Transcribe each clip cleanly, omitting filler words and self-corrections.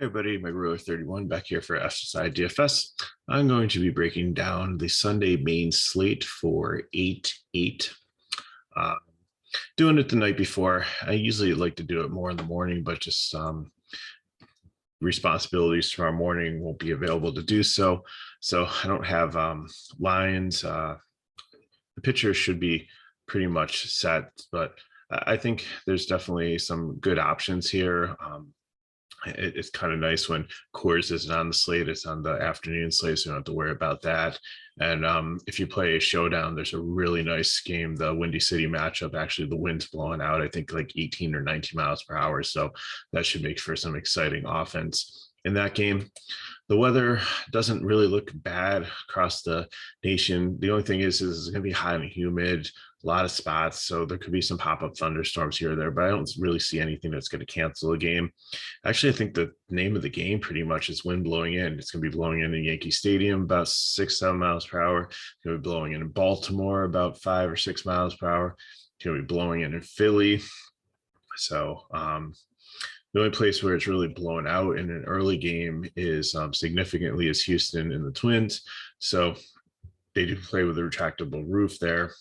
Hey everybody, McGruer31 back here for SUNDAY'S DFS. I'm going to be breaking down the Sunday main slate for 8-8. Uh, Doing it the night before. I usually like to do it more in the morning, but just responsibilities tomorrow morning won't be available to do so. So I don't have lines. The picture should be pretty much set, but I think there's definitely some good options here. It's kind of nice when Coors isn't on the slate, it's on the afternoon slate, so you don't have to worry about that. And if you play a showdown, there's a really nice game, the Windy City matchup. Actually, the wind's blowing out, I think like 18 or 19 miles per hour. So that should make for some exciting offense in that game. The weather doesn't really look bad across the nation. The only thing is it's going to be hot and humid, a lot of spots. So there could be some pop-up thunderstorms here or there, but I don't really see anything that's going to cancel a game. Actually, I think the name of the game pretty much is wind blowing in. It's going to be blowing in Yankee Stadium about 6-7 miles per hour. It's going to be blowing in Baltimore about 5 or 6 miles per hour. It's going to be blowing in Philly. So the only place where it's really blown out in an early game is significantly is Houston and the Twins. So they do play with a retractable roof there.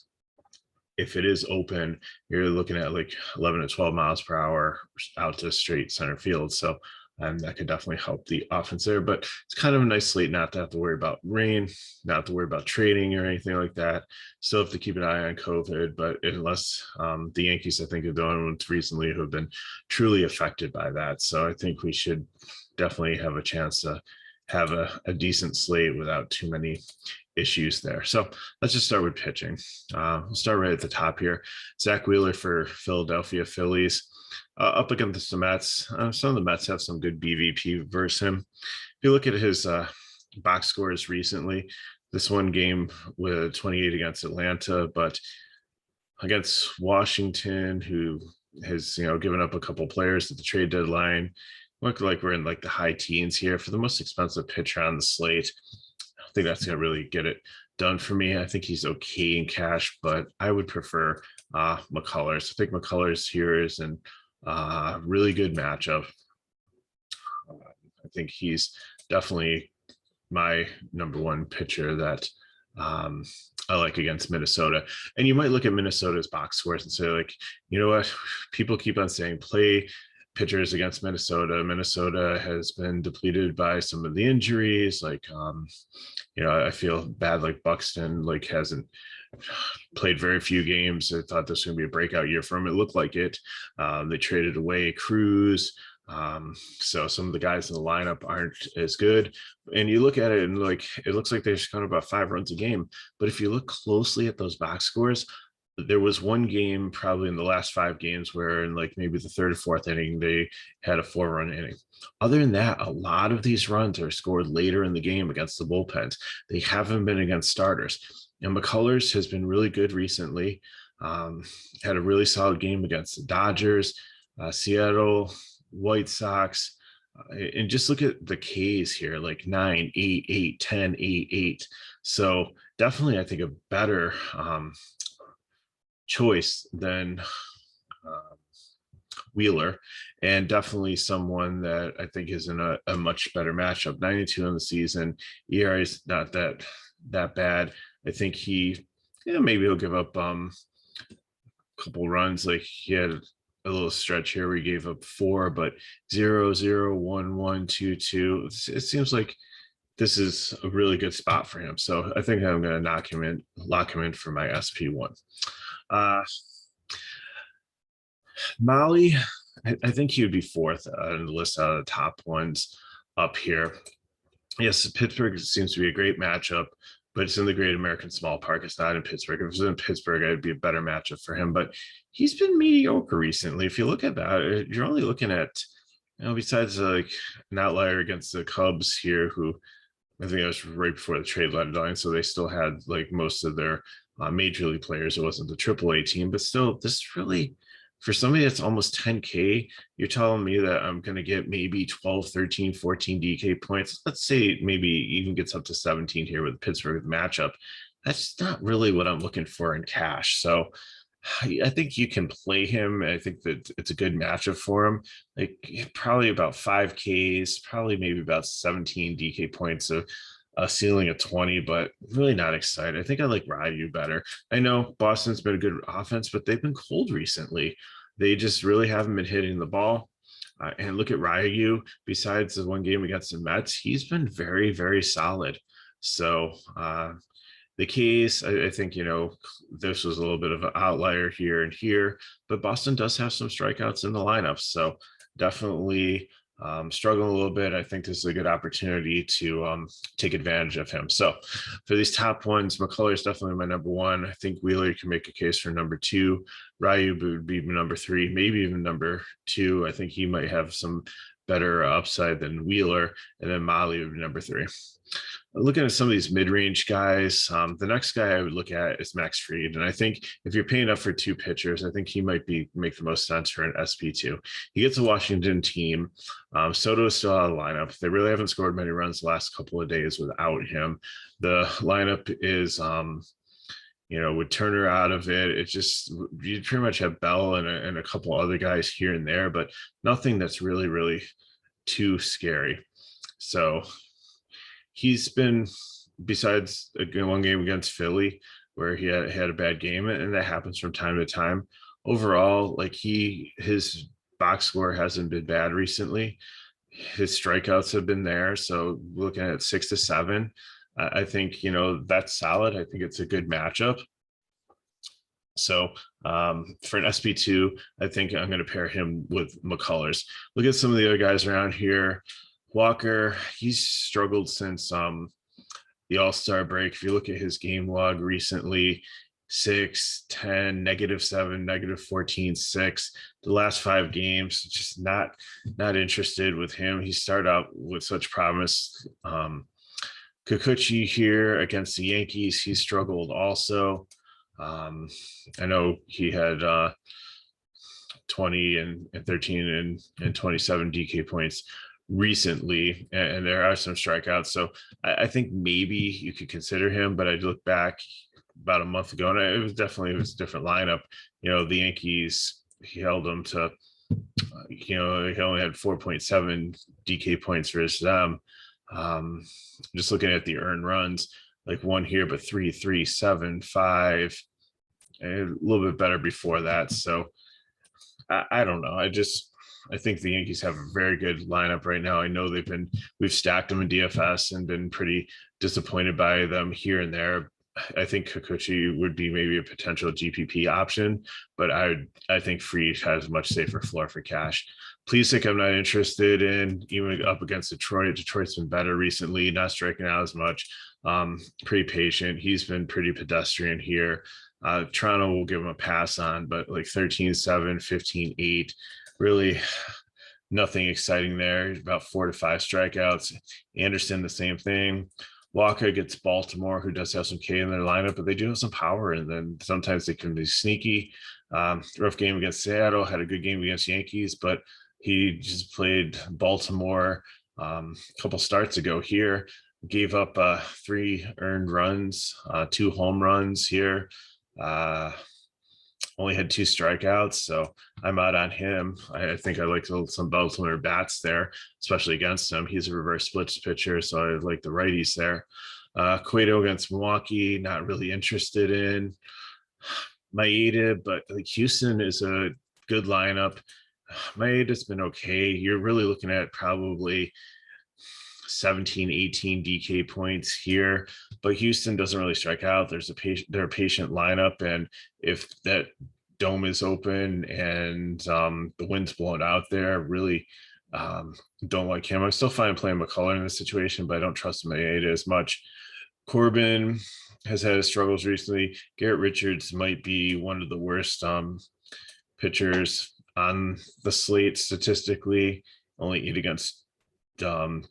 If it is open, you're looking at like 11 to 12 miles per hour out to straight center field. So that could definitely help the offense there. But it's kind of a nice slate not to have to worry about rain, not to worry about trading or anything like that. Still have to keep an eye on COVID, but unless the Yankees, I think, are the only ones recently who have been truly affected by that. So I think we should definitely have a chance to have a decent slate without too many issues there. So let's just start with pitching. We'll start right at the top here. Zack Wheeler for Philadelphia Phillies. Up against the Mets. Some of the Mets have some good BVP versus him. If you look at his box scores recently, this one game with 28 against Atlanta, but against Washington, who has given up a couple players at the trade deadline, look like we're in like the high teens here for the most expensive pitcher on the slate. I don't think that's going to really get it done for me. I think he's okay in cash, but I would prefer McCullers. I think McCullers here is an really good matchup. I think he's definitely my number one pitcher that I like against Minnesota. And you might look at Minnesota's box scores and say, like, you know what? People keep on saying play pitchers against Minnesota. Minnesota has been depleted by some of the injuries. Like, I feel bad. Like Buxton, like hasn't played very few games. I thought this was going to be a breakout year for him. It looked like it. They traded away Cruz. So some of the guys in the lineup aren't as good. And you look at it and like, it looks like they're just kind of about 5 runs a game. But if you look closely at those box scores, there was one game probably in the last 5 games where in like maybe the 3rd or 4th inning, they had a 4-run inning. Other than that, a lot of these runs are scored later in the game against the bullpens. They haven't been against starters. And McCullers has been really good recently. Had a really solid game against the Dodgers, Seattle, White Sox. And just look at the Ks here, like 9, 8, 8, 10, 8, 8. So definitely, I think a better choice than Wheeler, and definitely someone that I think is in a much better matchup. 92 in the season, ERA is not that bad. I think maybe he'll give up a couple runs. Like he had a little stretch here where he gave up 4, but 0, 0, 1, 1, 2, 2. It seems like this is a really good spot for him. So I think I'm going to lock him in for my SP1. MAHLE, I think he would be 4th on the list out of the top ones up here. Yes, Pittsburgh seems to be a great matchup, but it's in the Great American Small Park. It's not in Pittsburgh. If it was in Pittsburgh, it'd be a better matchup for him. But he's been mediocre recently. If you look at that, you're only looking at, besides like an outlier against the Cubs here, who I think that was right before the trade deadline, so they still had like most of their major league players. It wasn't the AAA team, but still, this really, for somebody that's almost 10K, you're telling me that I'm going to get maybe 12, 13, 14 DK points. Let's say maybe even gets up to 17 here with Pittsburgh matchup. That's not really what I'm looking for in cash. So I think you can play him. I think that it's a good matchup for him. Like probably about 5Ks, probably maybe about 17 DK points of a ceiling of 20, but really not excited. I think I like Ryu better. I know Boston's been a good offense, but they've been cold recently. They just really haven't been hitting the ball. And look at Ryu. Besides the one game against the Mets, he's been very, very solid. So the case, I think, this was a little bit of an outlier here and here, but Boston does have some strikeouts in the lineup. So definitely struggling a little bit. I think this is a good opportunity to take advantage of him. So for these top ones, McCullers is definitely my number one. I think Wheeler can make a case for number two. Ryu would be number three, maybe even number two. I think he might have some better upside than Wheeler. And then MAHLE would be number three. Looking at some of these mid-range guys, the next guy I would look at is Max Fried. And I think if you're paying up for two pitchers, I think he might make the most sense for an SP2. He gets a Washington team. Soto is still out of the lineup. They really haven't scored many runs the last couple of days without him. The lineup is, with Turner out of it, it's just, you pretty much have Bell and a couple other guys here and there, but nothing that's really, really too scary. So he's been, besides one game against Philly where he had a bad game, and that happens from time to time. Overall, like his box score hasn't been bad recently. His strikeouts have been there. So looking at 6 to 7, I think, that's solid. I think it's a good matchup. So for an SP2, I think I'm going to pair him with McCullers. Look at some of the other guys around here. Walker, he's struggled since the All-Star break. If you look at his game log recently, 6, 10, -7, -14, 6. The last 5 games, just not interested with him. He started out with such promise. Kikuchi here against the Yankees, he struggled also. I know he had 20 and 13 and 27 DK points recently, and there are some strikeouts. So I think maybe you could consider him, but I look back about a month ago and it was a different lineup. The Yankees, he held them to, he only had 4.7 DK points versus them. Just looking at the earned runs, like 1 here, but 3, 3, 7, 5, a little bit better before that. So I don't know. I think the Yankees have a very good lineup right now. I know we've stacked them in DFS and been pretty disappointed by them here and there. I think Kikuchi would be maybe a potential GPP option, but I think Fried has a much safer floor for cash. PLESAC, I'm not interested in, even up against Detroit. Detroit's been better recently, not striking out as much. Pretty patient. He's been pretty pedestrian here. Toronto will give him a pass on, but like 13-7, 15-8. Really nothing exciting there. About 4 to 5 strikeouts. Anderson, the same thing. WACHA gets Baltimore, who does have some K in their lineup, but they do have some power, and then sometimes they can be sneaky. Rough game against Seattle, had a good game against Yankees, but he just played Baltimore a couple starts ago here. Gave up 3 earned runs, 2 home runs here. Only had 2 strikeouts, so I'm out on him. I think I like some Baltimore bats there, especially against him. He's a reverse splits pitcher, so I like the righties there. Cueto against Milwaukee, not really interested in. Maeda, but like Houston is a good lineup. Maeda's been okay. You're really looking at probably 17, 18 DK points here, but Houston doesn't really strike out. They're a patient lineup, and if that dome is open and the wind's blowing out there, really don't like him. I'm still fine playing McCuller in this situation, but I don't trust Maeda as much. Corbin has had his struggles recently. Garrett Richards might be one of the worst pitchers on the slate statistically. Only 8 against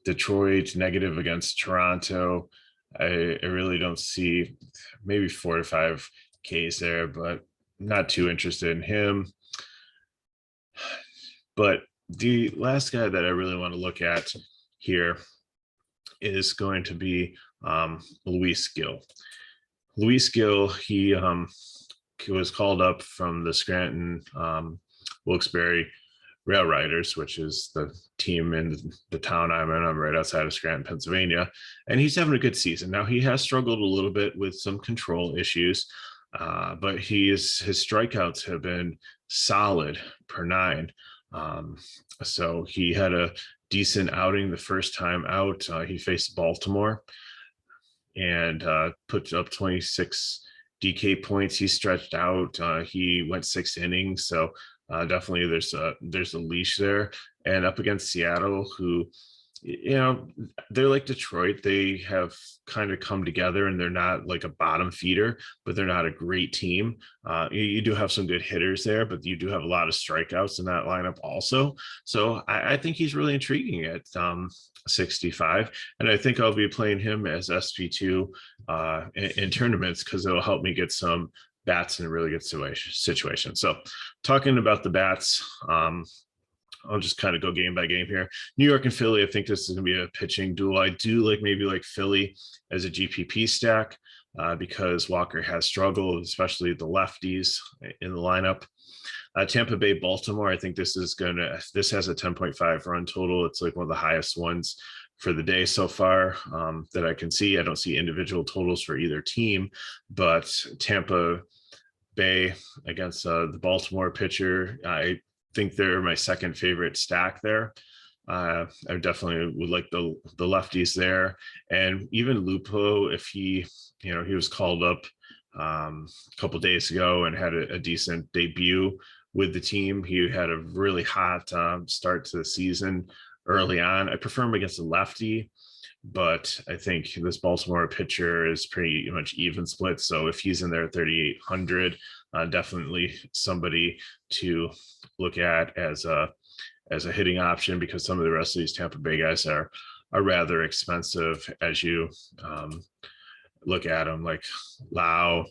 Detroit, negative against Toronto. I really don't see, maybe 4 to 5 Ks there, but not too interested in him. But the last guy that I really want to look at here is going to be Luis Gil. Luis Gil, he was called up from the Scranton Wilkes-Barre Rail Riders, which is the team in the town I'm in. I'm right outside of Scranton, Pennsylvania, and he's having a good season. Now, he has struggled a little bit with some control issues, but his strikeouts have been solid per nine. So he had a decent outing the first time out. He faced Baltimore and put up 26 DK points. He stretched out. He went 6 innings. So definitely there's a leash there. And up against Seattle, who, they're like Detroit. They have kind of come together, and they're not like a bottom feeder, but they're not a great team. You do have some good hitters there, but you do have a lot of strikeouts in that lineup also. So I think he's really intriguing at 65, and I think I'll be playing him as SP2 in tournaments, because it'll help me get some bats in a really good situation. So talking about the bats, I'll just kind of go game by game here. New York and Philly, I think this is going to be a pitching duel. I do like Philly as a GPP stack because Walker has struggled, especially the lefties in the lineup. Tampa Bay, Baltimore, I think this has a 10.5 run total. It's like one of the highest ones for the day so far that I can see. I don't see individual totals for either team, but Tampa Bay against the Baltimore pitcher, I think they're my second favorite stack there. I definitely would like the lefties there, and even Lupo, if he was called up a couple days ago and had a decent debut with the team. He had a really hot start to the season early on. I prefer him against a lefty, but I think this Baltimore pitcher is pretty much even split. So if he's in there at 3,800, definitely somebody to look at as a hitting option, because some of the rest of these Tampa Bay guys are rather expensive as you look at them, like Lau,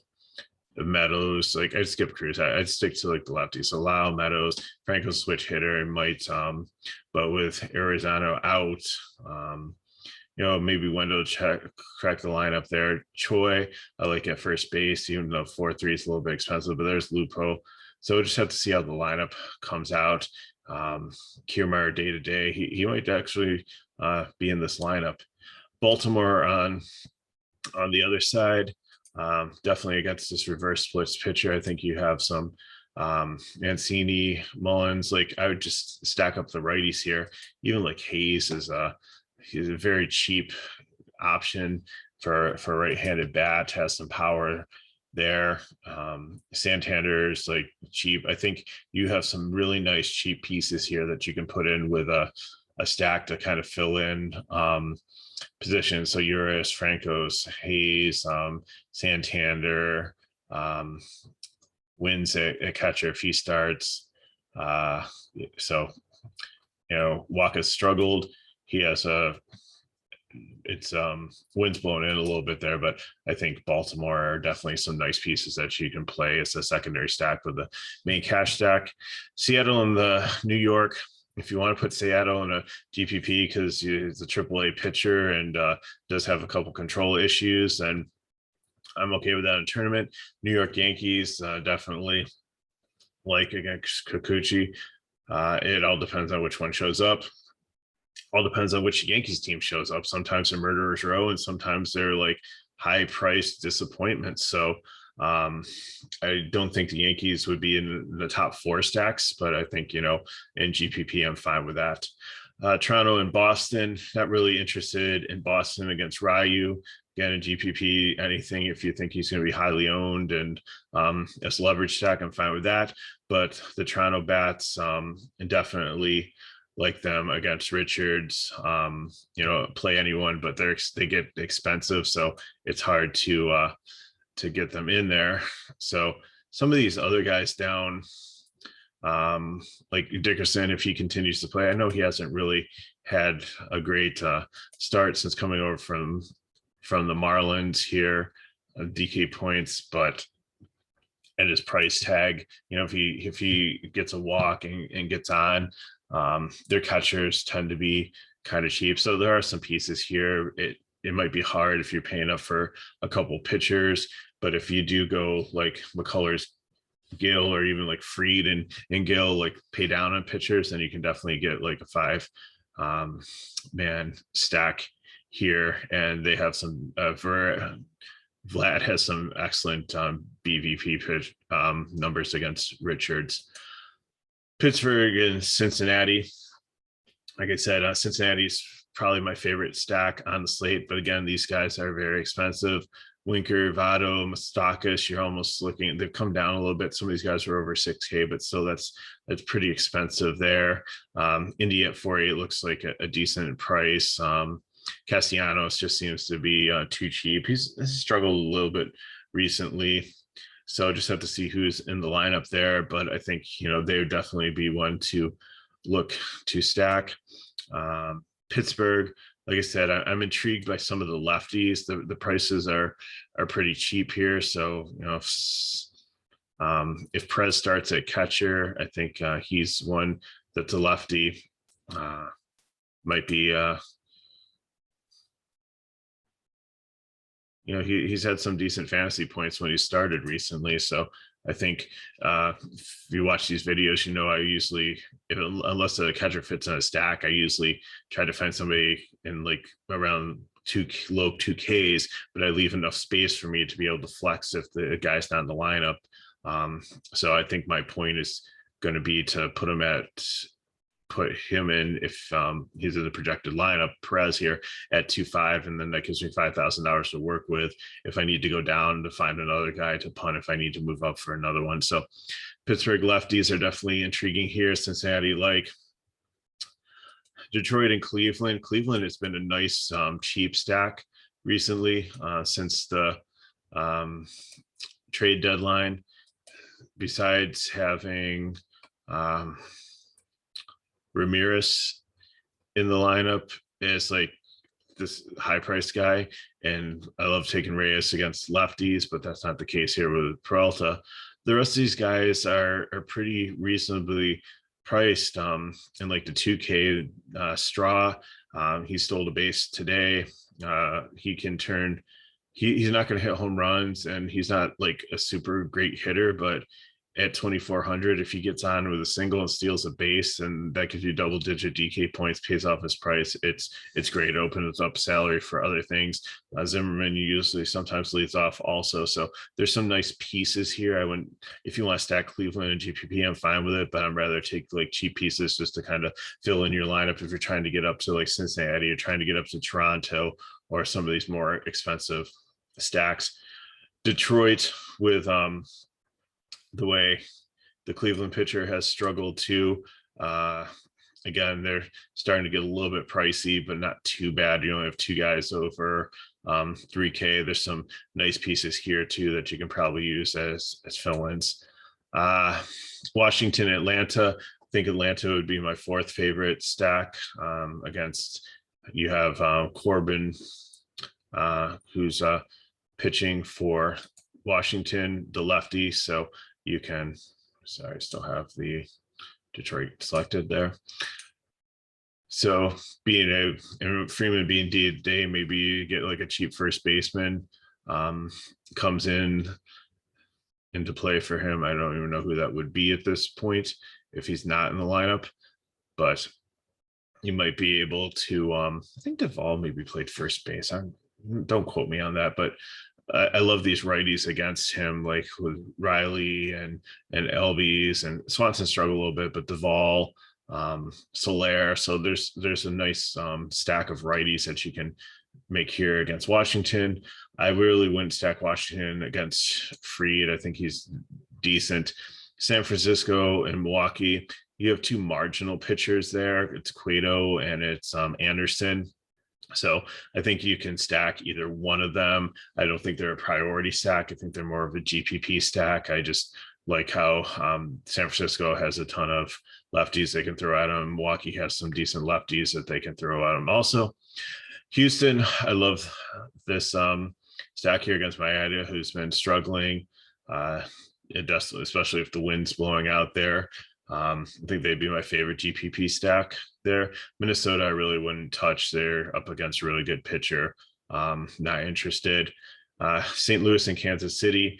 Meadows. Like I'd skip Cruz. I'd stick to like the lefty. So Lau, Meadows, Franco switch hitter, and might but with Arizona out, maybe Wendell crack the lineup there. Choi, I like at first base, even though 4-3 is a little bit expensive, but there's Lupo. So we'll just have to see how the lineup comes out. Kiermaier day to day, he might actually be in this lineup. Baltimore on the other side, definitely against this reverse splits pitcher. I think you have some Mancini, Mullins. Like I would just stack up the righties here. Even like Hayes he's a very cheap option for a right-handed bat, has some power there. Santander's like cheap. I think you have some really nice cheap pieces here that you can put in with a stack to kind of fill in positions. So Urias, Franco's, Hayes, Santander, wins a catcher if he starts. So Wacha struggled. He has wind's blown in a little bit there, but I think Baltimore are definitely some nice pieces that you can play as a secondary stack with the main cash stack. Seattle and the New York, if you want to put Seattle in a GPP because he's a AAA pitcher and does have a couple control issues, then I'm okay with that in a tournament. New York Yankees, definitely like against Kikuchi. It all depends on which one shows up. All depends on which Yankees team shows up. Sometimes they're murderers row, and sometimes they're like high priced disappointments. So I don't think the Yankees would be in the top 4 stacks, but I think, in GPP, I'm fine with that. Toronto and Boston, not really interested in Boston against Ryu. Again, in GPP, anything if you think he's going to be highly owned and as leverage stack, I'm fine with that. But the Toronto bats, definitely like them against Richards. Play anyone, but they get expensive, so it's hard to get them in there. So some of these other guys down, like Dickerson, if he continues to play, I know he hasn't really had a great start since coming over from the Marlins here, DK points, but at his price tag, if he gets a walk and gets on, their catchers tend to be kind of cheap. So there are some pieces here. It might be hard if you're paying up for a couple pitchers, but if you do go like McCullers Gill or even like Fried and Gill like pay down on pitchers, then you can definitely get like a 5 man stack here. And they have some Vlad has some excellent BVP pitch numbers against Richards. Pittsburgh and Cincinnati. Like I said, Cincinnati's probably my favorite stack on the slate, but again, these guys are very expensive. Winker, Votto, Moustakas, you're almost looking, they've come down a little bit. Some of these guys are over 6K, but still that's pretty expensive there. Indy at 4.8 looks like a decent price. Castellanos just seems to be too cheap. He's struggled a little bit recently, so just have to see who's in the lineup there. But I think, you know, they would definitely be one to look to stack. Pittsburgh, like I said, I'm intrigued by some of the lefties. The prices are pretty cheap here. So, you know, if Perez starts at catcher, I think he's one that's a lefty. Might be, you know, he's had some decent fantasy points when he started recently. So I think if you watch these videos, you know, I usually, unless the catcher fits in a stack, I usually try to find somebody in like around low 2Ks, but I leave enough space for me to be able to flex if the guy's not in the lineup. So I think my point is going to be to put him in if he's in the projected lineup, Perez here at 2.5, and then that gives me $5,000 to work with if I need to go down to find another guy to punt if I need to move up for another one. So Pittsburgh lefties are definitely intriguing here. Cincinnati, like Detroit and Cleveland. Cleveland has been a nice cheap stack recently since the trade deadline. Besides having Ramirez in the lineup is like this high priced guy, and I love taking Reyes against lefties, but that's not the case here with Peralta. The rest of these guys are pretty reasonably priced in like the 2K. Straw, he stole the base today. He can turn, he's not going to hit home runs, and he's not like a super great hitter, but at 2,400, if he gets on with a single and steals a base, and that gives you double-digit DK points, pays off his price, it's great. It opens up salary for other things. Zimmerman usually sometimes leads off also, so there's some nice pieces here. I wouldn't, if you want to stack Cleveland and GPP, I'm fine with it, but I'd rather take like cheap pieces just to kind of fill in your lineup if you're trying to get up to like Cincinnati or trying to get up to Toronto or some of these more expensive stacks. Detroit with the way the Cleveland pitcher has struggled too. Again, they're starting to get a little bit pricey, but not too bad. You only have two guys over 3K. There's some nice pieces here too that you can probably use as fill-ins. Washington, Atlanta. I think Atlanta would be my fourth favorite stack. Against, you have Corbin, who's pitching for Washington, the lefty. So you can, sorry, I still have the Detroit selected there. So being Freeman being day, maybe you get like a cheap first baseman comes into play for him. I don't even know who that would be at this point if he's not in the lineup, but you might be able to, I think Duvall maybe played first base. Don't quote me on that, but I love these righties against him, like with Riley and Elbies, and Swanson struggled a little bit, but Duvall, Soler. So there's a nice stack of righties that you can make here against Washington. I really wouldn't stack Washington against Fried. I think he's decent. San Francisco and Milwaukee, you have two marginal pitchers there. It's Cueto and it's Anderson. So I think you can stack either one of them. I don't think they're a priority stack. I think they're more of a GPP stack. I just like how San Francisco has a ton of lefties they can throw at them. Milwaukee has some decent lefties that they can throw at them also. Houston, I love this stack here against Miami, who's been struggling, especially if the wind's blowing out there. I think they'd be my favorite GPP stack there. Minnesota, I really wouldn't touch. They're up against a really good pitcher. Not interested. St. Louis and Kansas City.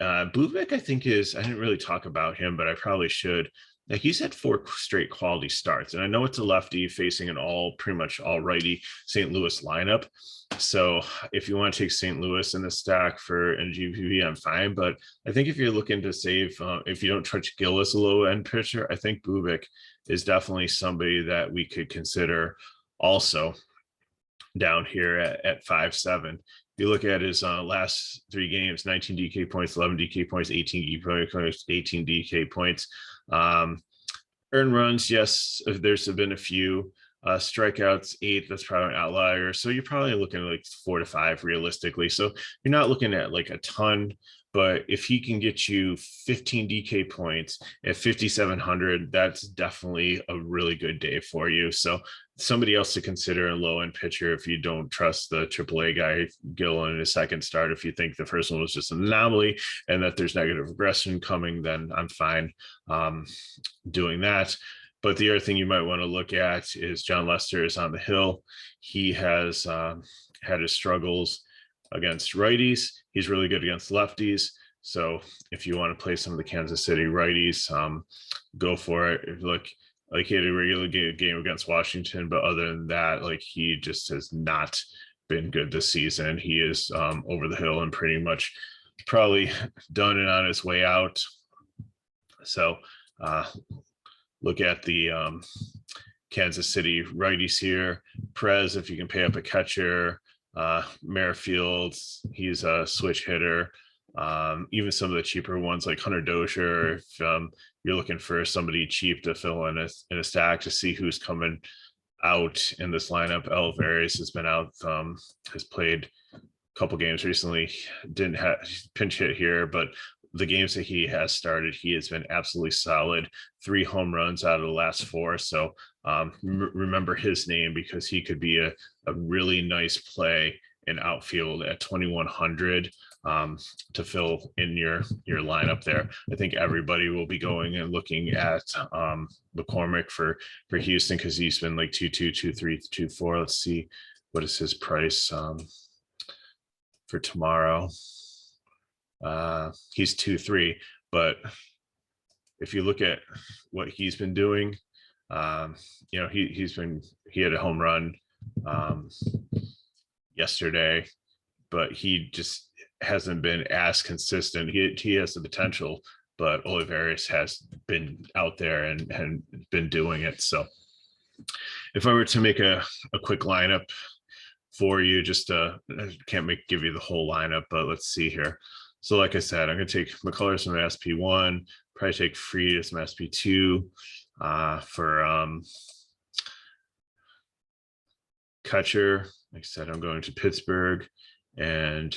Bubik, I think I didn't really talk about him, but I probably should. Like, he's had 4 straight quality starts, and I know it's a lefty facing an pretty much all righty St. Louis lineup. So if you want to take St. Louis in the stack for NGPP, I'm fine. But I think if you're looking to save, if you don't touch Gillis, a low end pitcher, I think Bubik is definitely somebody that we could consider also down here at 5-7. You look at his last 3 games: 19 DK points, 11 DK points, 18 DK points, 18 DK points. Earned runs, yes, there's been a few. Strikeouts 8, that's probably an outlier. So you're probably looking at like 4 to 5 realistically. So you're not looking at like a ton, but if he can get you 15 DK points at 5,700, that's definitely a really good day for you. So somebody else to consider, a low end pitcher if you don't trust the AAA guy Gill in his second start. If you think the first one was just an anomaly and that there's negative regression coming, then I'm fine doing that. But the other thing you might want to look at is John Lester is on the hill. He has had his struggles against righties. He's really good against lefties. So if you want to play some of the Kansas City righties, go for it. Look, like he had a regular game against Washington, but other than that, like, he just has not been good this season. He is over the hill and pretty much probably done and on his way out. So look at the Kansas City righties here. PEREZ, if you can pay up a catcher. Merrifield, he's a switch hitter. Even some of the cheaper ones like Hunter Dozier, if you're looking for somebody cheap to fill in a stack to see who's coming out in this lineup. Olivares has been out, has played a couple games recently, didn't have pinch hit here, but the games that he has started, he has been absolutely solid. 3 home runs out of the last 4. So remember his name, because he could be a really nice play in outfield at 2,100 to fill in your lineup there. I think everybody will be going and looking at McCormick for Houston, because he's been like 2.2, 2.3, 2.4. Let's see, what is his price for tomorrow? He's 2.3, but if you look at what he's been doing, you know, he had a home run yesterday, but he just hasn't been as consistent. He has the potential, but Olivares has been out there and been doing it. So if I were to make a quick lineup for you, just I can't give you the whole lineup, but let's see here. So like I said, I'm going to take McCullers from SP1, probably take Fried as my SP2 for catcher. Like I said, I'm going to Pittsburgh, and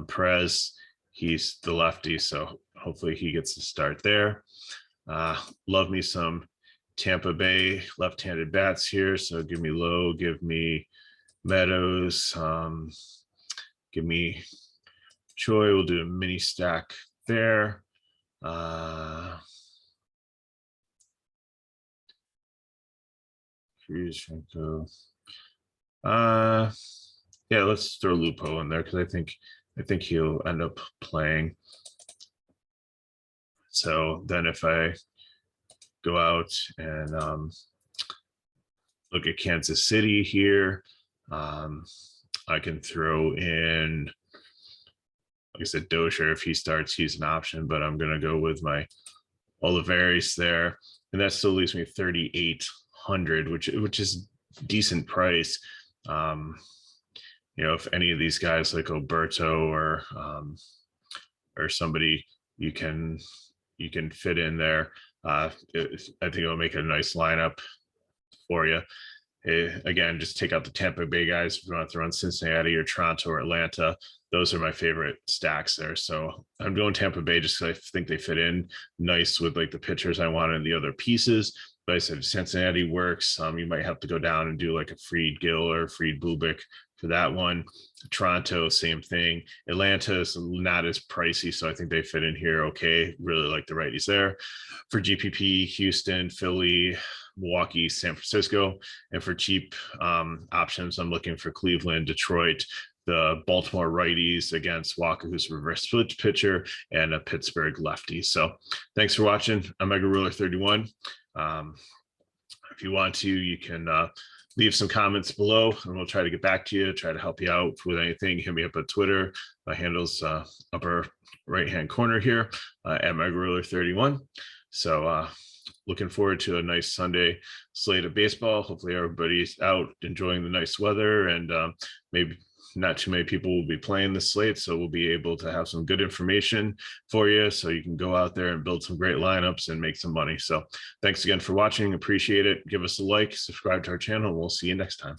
PEREZ, he's the lefty, so hopefully he gets to start there. Love me some Tampa Bay left-handed bats here. So give me Lowe, give me Meadows, give me Choi. We'll do a mini stack there. Yeah, let's throw Lupo in there, because I think he'll end up playing. So then if I go out and look at Kansas City here, I can throw in, like I said, Dozier. If he starts, he's an option, but I'm going to go with my Olivares there. And that still leaves me 3,800, which is decent price. You know, if any of these guys like Oberto or somebody you can fit in there, I think it'll make a nice lineup for you. Again, just take out the Tampa Bay guys. If you want to throw in Cincinnati or Toronto or Atlanta, those are my favorite stacks there. So I'm going Tampa Bay just because I think they fit in nice with like the pitchers I want and the other pieces. But I said Cincinnati works. You might have to go down and do like a Fried Gill or Fried Bubik for that one. Toronto, same thing. Atlanta is not as pricey, so I think they fit in here okay. Really like the righties there. For GPP, Houston, Philly, Milwaukee, San Francisco. And for cheap options, I'm looking for Cleveland, Detroit, the Baltimore righties against WACHA, who's a reverse switch pitcher, and a Pittsburgh lefty. So thanks for watching. I'm Mega Ruler 31. If you want to, you can leave some comments below and we'll try to get back to you, try to help you out with anything. Hit me up on Twitter. My handle's upper right-hand corner here at Mega Ruler 31. So looking forward to a nice Sunday slate of baseball. Hopefully everybody's out enjoying the nice weather, and maybe not too many people will be playing the slate, so we'll be able to have some good information for you so you can go out there and build some great lineups and make some money. So thanks again for watching. Appreciate it. Give us a like, subscribe to our channel, and we'll see you next time.